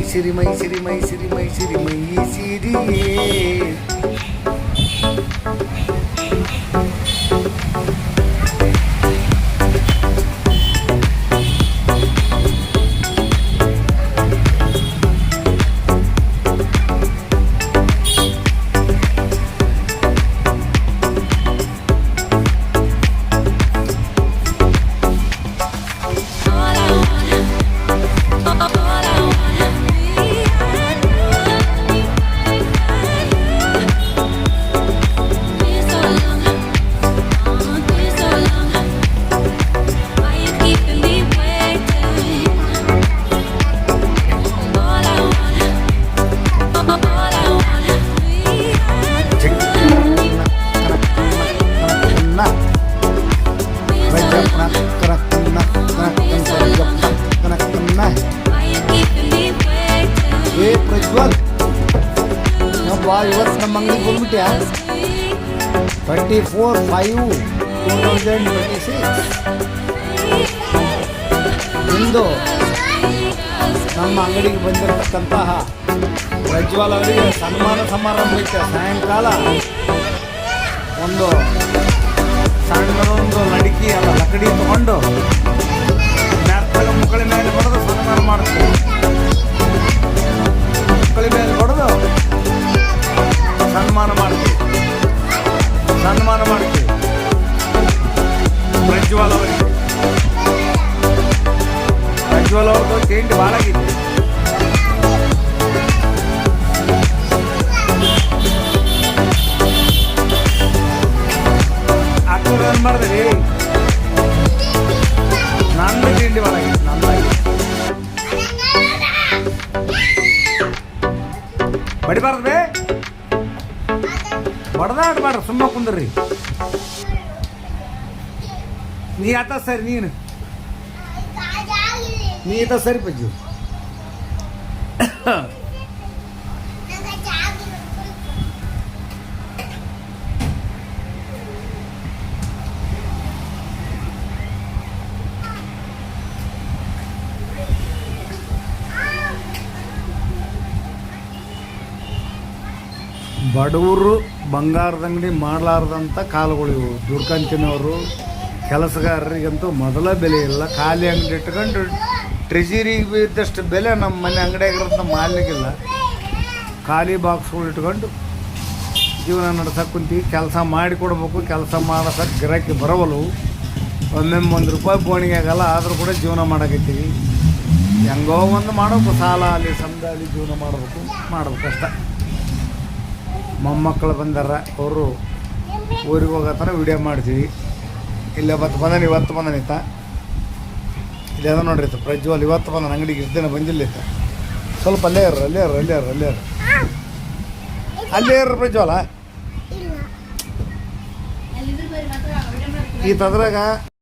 ಮೈಸಿರಿ ಮೈಸಿರಿ ಮೈಸಿರಿ ಮೈಸಿರಿ ಮೈಸಿರಿಯೇ ಪ್ರಜ್ವಲ್ ಇವತ್ತು ನಮ್ಮ ಅಂಗಡಿಗೆ ಬಂದ್ಬಿಟ್ಯಾ 24/5/2026 ಇಂದು ನಮ್ಮ ಅಂಗಡಿಗೆ ಬಂದಿರತಕ್ಕಂತಹ ಪ್ರಜ್ವಲ್ ಅವರಿಗೆ ಸನ್ಮಾನ ಸಮಾರಂಭ ಇತ್ತು. ಸಾಯಂಕಾಲ ಒಂದು ಸಣ್ಣದೊಂದು ಲಡಿಕೆ ಅಲ್ಲ ಲಕಡಿ ತಗೊಂಡು ಮ್ಯಾತ್ತರ ಮುಕ್ಕಳ ಮೇಲೆ ಹೊಡೆದು ಸನ್ಮಾನ ಮಾಡ್ತೀವಿ. ಮುಕ್ಕಳ ಮೇಲೆ ಹೊಡೆದು ಸನ್ಮಾನ ಮಾಡ್ತೀವಿ ಪ್ರಜ್ವಲ್ ಅವರಿಗೆ. ಪ್ರಜ್ವಲ್ ಅವ್ರದ್ದು ಟೆಂಟ್ ಭಾಳ ಆಗಿದೆ. ಅಕ್ಕರು ಏನು ಮಾಡಿದ್ರಿ? ನಂದು ತಿಂಡಿ ಭಾಳ ಆಗಿದೆ. ನಂದಾಗಿ ಬಡಿಬಾರ್ದ್ರಿ, ಹೊಡೆದಾಡ್ಬಾರ್ರಿ, ಸುಮ್ಮ ಕುಂದ್ರಿ. ನೀ ಆತ ಸರಿ, ನೀ ಆತ ಸರಿ ಪಜ್ಜು. ಬಡವರು ಬಂಗಾರದ ಅಂಗಡಿ ಮಾಡಲಾರ್ದಂಥ ಕಾಲುಗಳಿವು. ದುರ್ಕಂತಿನವರು ಕೆಲಸಗಾರರಿಗಂತೂ ಮೊದಲ ಬೆಲೆ ಇಲ್ಲ. ಖಾಲಿ ಅಂಗಡಿ ಇಟ್ಕೊಂಡು ಟ್ರೆಜರಿಗೆ ಬಿದ್ದಷ್ಟು ಬೆಲೆ ನಮ್ಮ ಮನೆ ಅಂಗಡಿಯಾಗಿರೋದು ನಮ್ಮ ಮಾಲಿಗಿಲ್ಲ. ಖಾಲಿ ಬಾಕ್ಸ್ಗಳು ಇಟ್ಕೊಂಡು ಜೀವನ ನಡ್ಸಕ್ಕೆ ಕುಂತೀವಿ. ಕೆಲಸ ಮಾಡಿಕೊಡ್ಬೇಕು, ಕೆಲಸ ಮಾಡೋಸಕ್ಕೆ ಗಿರಾಕಿ ಬರವಲ್ಲು. ಒಮ್ಮೊಮ್ಮೆ ₹1 ಬೋಣಿಗೆ ಆಗಲ್ಲ, ಆದರೂ ಕೂಡ ಜೀವನ ಮಾಡಕತ್ತೀವಿ. ಹೆಂಗೋ ಒಂದು ಮಾಡಬೇಕು, ಸಾಲ ಅಲ್ಲಿ ಸಮದ ಅಲ್ಲಿ ಜೀವನ ಮಾಡ್ಬೇಕಷ್ಟ. ಮೊಮ್ಮಕ್ಕಳು ಬಂದಾರ, ಅವರು ಊರಿಗೆ ಹೋಗತ್ತಾರ, ವಿಡಿಯೋ ಮಾಡ್ತೀವಿ. ಇಲ್ಲ ಇವತ್ತು ಬಂದನಿತ್ತ ಇಲ್ಲಿ ಅದ ನೋಡ್ರಿ ಪ್ರಜ್ವಲ್ ಇವತ್ತು ಬಂದ ಅಂಗಡಿಗೆ ಇರ್ದೇನೆ ಬಂದಿಲ್ಲ ಇತ್ತ. ಸ್ವಲ್ಪ ಅಲ್ಲೇ ಇರ್ರಿ ಪ್ರಜ್ವಲ. ಈ ತದ್ರಾಗ